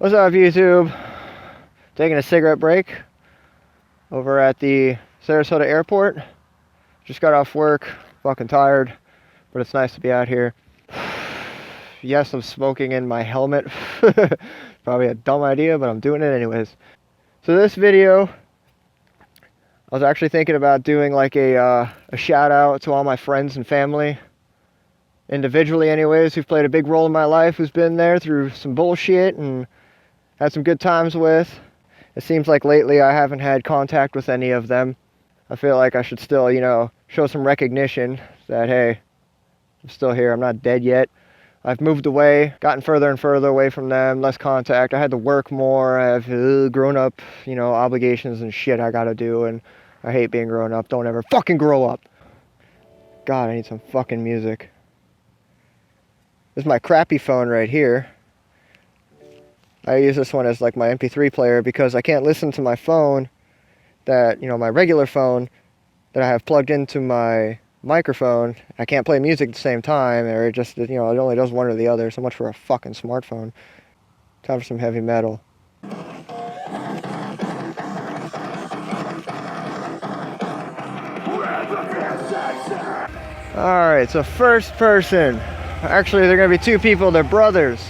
What's up, YouTube? Taking a cigarette break over at the Sarasota airport. Just got off work, fucking tired, but it's nice to be out here. Yes, I'm smoking in my helmet. Probably a dumb idea, but I'm doing it anyways. So this video, I was actually thinking about doing like a shout out to all my friends and family, individually anyways, who've played a big role in my life, who's been there through some bullshit and had some good times with. It seems like lately I haven't had contact with any of them. I feel like I should still, you know, show some recognition that, hey, I'm still here, I'm not dead yet. I've moved away, gotten further and further away from them, less contact. I had to work more. I have grown up, you know, obligations and shit I gotta do, and I hate being grown up. Don't ever fucking grow up. God, I need some fucking music. This is my crappy phone right here. I use this one as like my MP3 player because I can't listen to my phone that, you know, my regular phone that I have plugged into my microphone. I can't play music at the same time, or it just, you know, it only does one or the other. So much for a fucking smartphone. Time for some heavy metal. Alright, so first person. Actually, they're gonna be two people, they're brothers.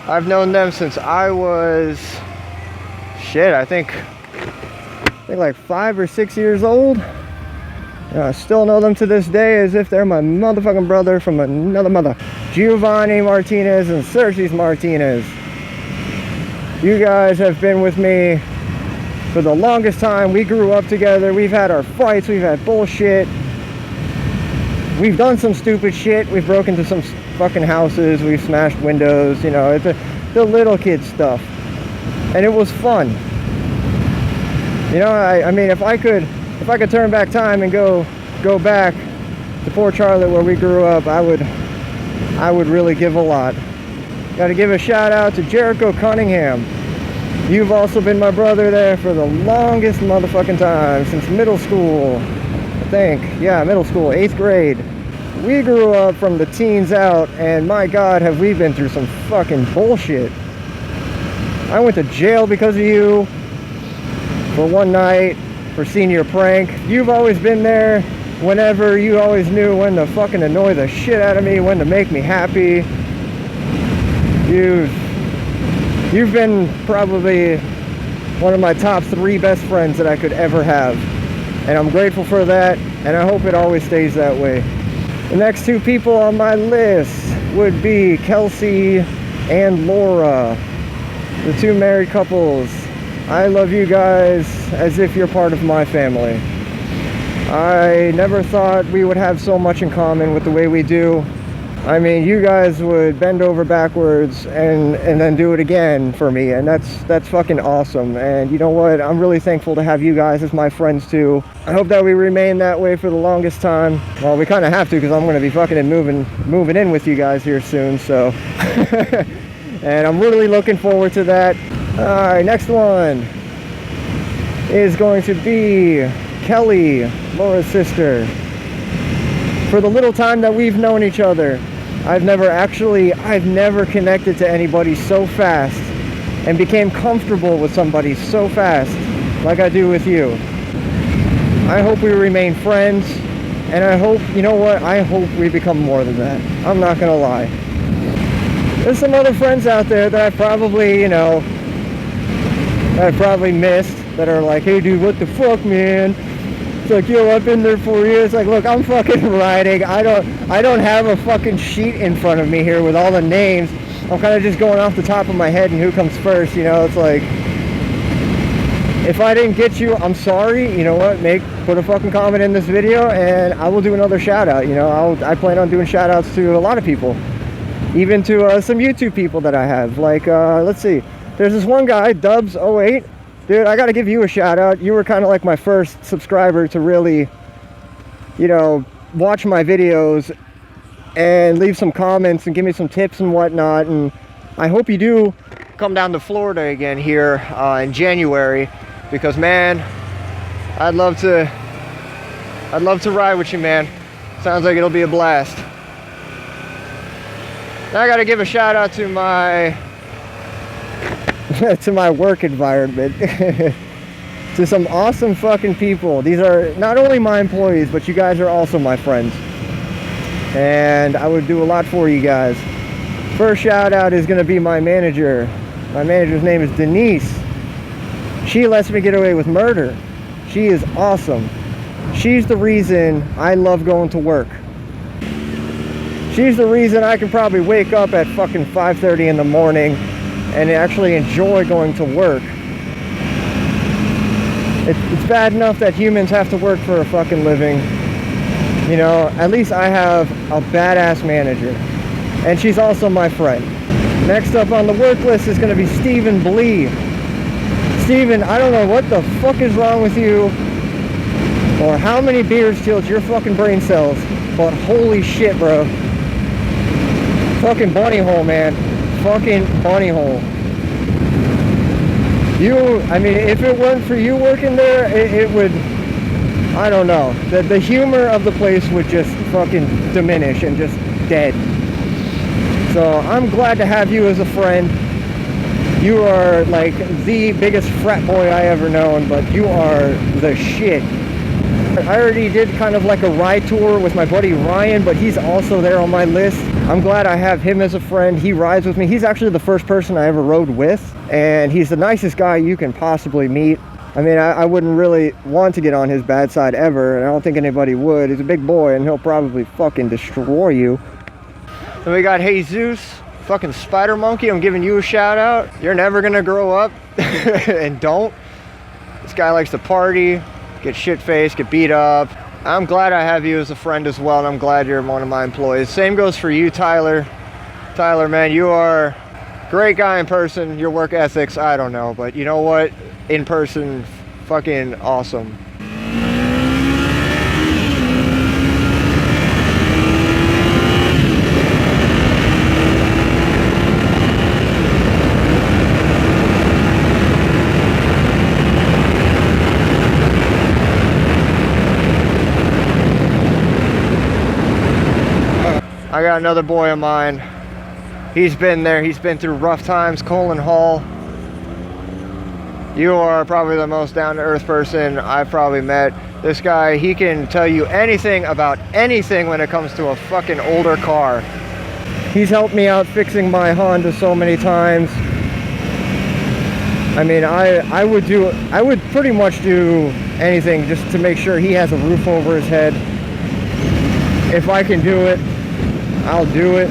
I've known them since I was, shit, I think like 5 or 6 years old. And I still know them to this day as if they're my motherfucking brother from another mother. Giovanni Martinez and Sergis Martinez. You guys have been with me for the longest time. We grew up together. We've had our fights. We've had bullshit. We've done some stupid shit. We've broken into some fucking houses. We've smashed windows. You know, it's the little kid stuff. And it was fun. You know, I mean, if I could turn back time and go back to Port Charlotte where we grew up, I would really give a lot. Got to give a shout out to Jericho Cunningham. You've also been my brother there for the longest motherfucking time, since middle school, I think. Yeah, middle school, 8th grade. We grew up from the teens out, and my God, have we been through some fucking bullshit. I went to jail because of you for one night for senior prank. You've always been there whenever. You always knew when to fucking annoy the shit out of me, when to make me happy. You've been probably one of my top 3 best friends that I could ever have, and I'm grateful for that, and I hope it always stays that way. The next 2 people on my list would be Kelsey and Laura, the 2 married couples. I love you guys as if you're part of my family. I never thought we would have so much in common with the way we do. I mean, you guys would bend over backwards and then do it again for me, and that's fucking awesome. And you know what? I'm really thankful to have you guys as my friends too. I hope that we remain that way for the longest time. Well, we kind of have to, because I'm going to be fucking and moving in with you guys here soon, so. And I'm really looking forward to that. Alright, next one is going to be Kelly, Laura's sister. For the little time that we've known each other, I've never connected to anybody so fast and became comfortable with somebody so fast like I do with you. I hope we remain friends, and I hope, you know what, I hope we become more than that. I'm not gonna lie. There's some other friends out there that I probably, you know, that I probably missed, that are like, hey dude, what the fuck, man? It's like, yo, I've been there for years. It's like, look, I'm fucking riding. I don't have a fucking sheet in front of me here with all the names. I'm kind of just going off the top of my head and who comes first, you know? It's like, if I didn't get you, I'm sorry. You know what? Put a fucking comment in this video and I will do another shout out. You know, I plan on doing shout outs to a lot of people, even to some YouTube people that I have. Like, let's see. There's this one guy, Dubs08. Dude, I gotta give you a shout out. You were kind of like my first subscriber to really, you know, watch my videos and leave some comments and give me some tips and whatnot. And I hope you do come down to Florida again here in January, because man, I'd love to ride with you, man. Sounds like it'll be a blast. Now I gotta give a shout out to my to my work environment. To some awesome fucking people. These are not only my employees, but you guys are also my friends. And I would do a lot for you guys. First shout out is going to be my manager. My manager's name is Denise. She lets me get away with murder. She is awesome. She's the reason I love going to work. She's the reason I can probably wake up at fucking 5:30 in the morning and actually enjoy going to work. It's bad enough that humans have to work for a fucking living. You know, at least I have a badass manager. And she's also my friend. Next up on the work list is going to be Stephen Blee. Stephen, I don't know what the fuck is wrong with you, or how many beers killed your fucking brain cells, but holy shit, bro. Fucking bunny hole, man. Fucking bunny hole. I mean, if it weren't for you working there, it would, I don't know. The humor of the place would just fucking diminish and just dead. So I'm glad to have you as a friend. You are like the biggest frat boy I ever known, but you are the shit. I already did kind of like a ride tour with my buddy Ryan, but he's also there on my list. I'm glad I have him as a friend. He rides with me. He's actually the first person I ever rode with, and he's the nicest guy you can possibly meet. I mean, I wouldn't really want to get on his bad side ever, and I don't think anybody would. He's a big boy, and he'll probably fucking destroy you. Then we got Jesus, fucking Spider Monkey. I'm giving you a shout out. You're never gonna grow up, and don't. This guy likes to party, get shit-faced, get beat up. I'm glad I have you as a friend as well, and I'm glad you're one of my employees. Same goes for you, Tyler. Tyler, man, you are a great guy in person. Your work ethics, I don't know, but you know what? In person, fucking awesome. I got another boy of mine. He's been there. He's been through rough times. Colin Hall. You are probably the most down-to-earth person I've probably met. This guy, he can tell you anything about anything when it comes to a fucking older car. He's helped me out fixing my Honda so many times. I mean, I would pretty much do anything just to make sure he has a roof over his head. If I can do it, I'll do it.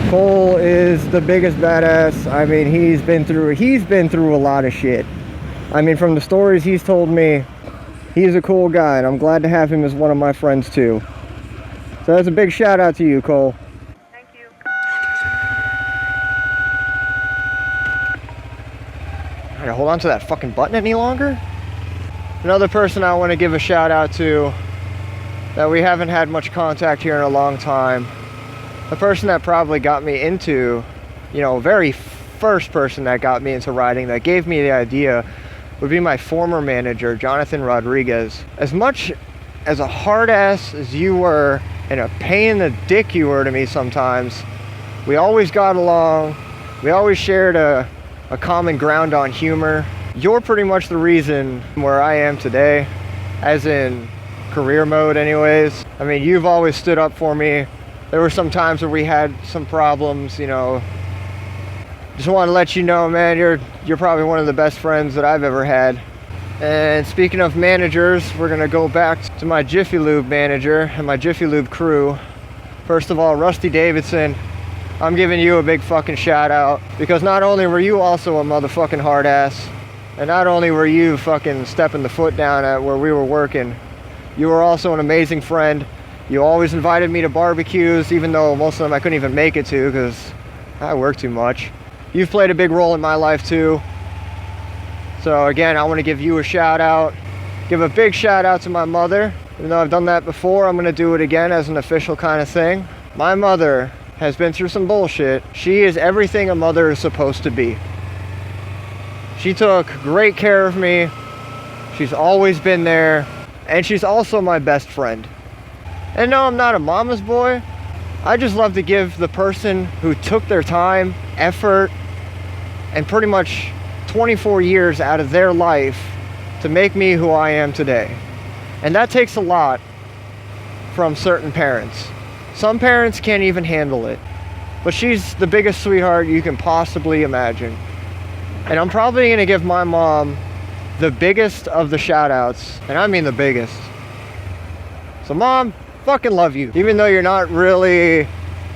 Cole is the biggest badass. I mean, he's been through a lot of shit. I mean, from the stories he's told me, he's a cool guy, and I'm glad to have him as one of my friends too. So that's a big shout out to you, Cole. Thank you. I gotta hold on to that fucking button any longer? Another person I want to give a shout out to that we haven't had much contact here in a long time. The person that probably got me into, you know, very first person that got me into riding, that gave me the idea, would be my former manager, Jonathan Rodriguez. As much as a hard ass as you were and a pain in the dick you were to me sometimes, we always got along. We always shared a common ground on humor. You're pretty much the reason where I am today, as in career mode anyways. I mean, you've always stood up for me. There were some times where we had some problems, you know. Just want to let you know, man, you're probably one of the best friends that I've ever had. And speaking of managers, we're gonna go back to my Jiffy Lube manager and my Jiffy Lube crew. First of all, Rusty Davidson, I'm giving you a big fucking shout out, because not only were you also a motherfucking hard ass, and not only were you fucking stepping the foot down at where we were working, you were also an amazing friend. You always invited me to barbecues, even though most of them I couldn't even make it to because I work too much. You've played a big role in my life too. So again, I want to give you a shout out. Give a big shout out to my mother. Even though I've done that before, I'm going to do it again as an official kind of thing. My mother has been through some bullshit. She is everything a mother is supposed to be. She took great care of me. She's always been there. And she's also my best friend. And no, I'm not a mama's boy. I just love to give the person who took their time, effort, and pretty much 24 years out of their life to make me who I am today. And that takes a lot from certain parents. Some parents can't even handle it. But she's the biggest sweetheart you can possibly imagine. And I'm probably going to give my mom the biggest of the shout outs. And I mean the biggest. So Mom, fucking love you. Even though you're not really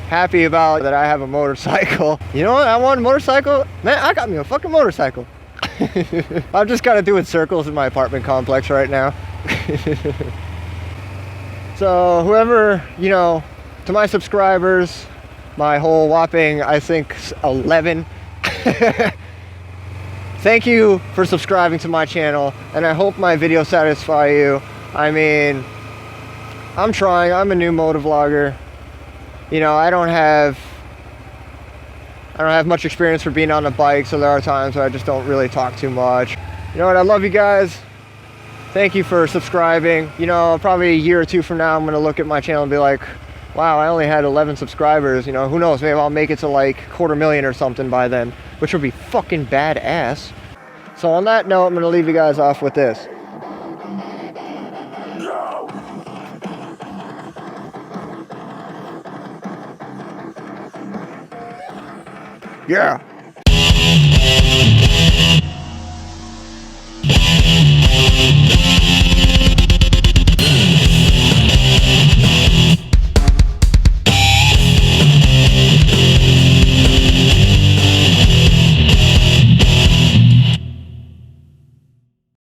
happy about that I have a motorcycle. You know what? I want a motorcycle. Man, I got me a fucking motorcycle. I'm just kind of doing circles in my apartment complex right now. So whoever, you know, to my subscribers, my whole whopping, I think, 11. Thank you for subscribing to my channel, and I hope my videos satisfy you. I mean, I'm trying. I'm a new motovlogger. You know, I don't have much experience for being on a bike, so there are times where I just don't really talk too much. You know what? I love you guys. Thank you for subscribing. You know, probably a year or two from now, I'm gonna look at my channel and be like, wow, I only had 11 subscribers. You know, who knows? Maybe I'll make it to like 250,000 or something by then, which would be fucking badass. So on that note, I'm gonna leave you guys off with this. Yeah.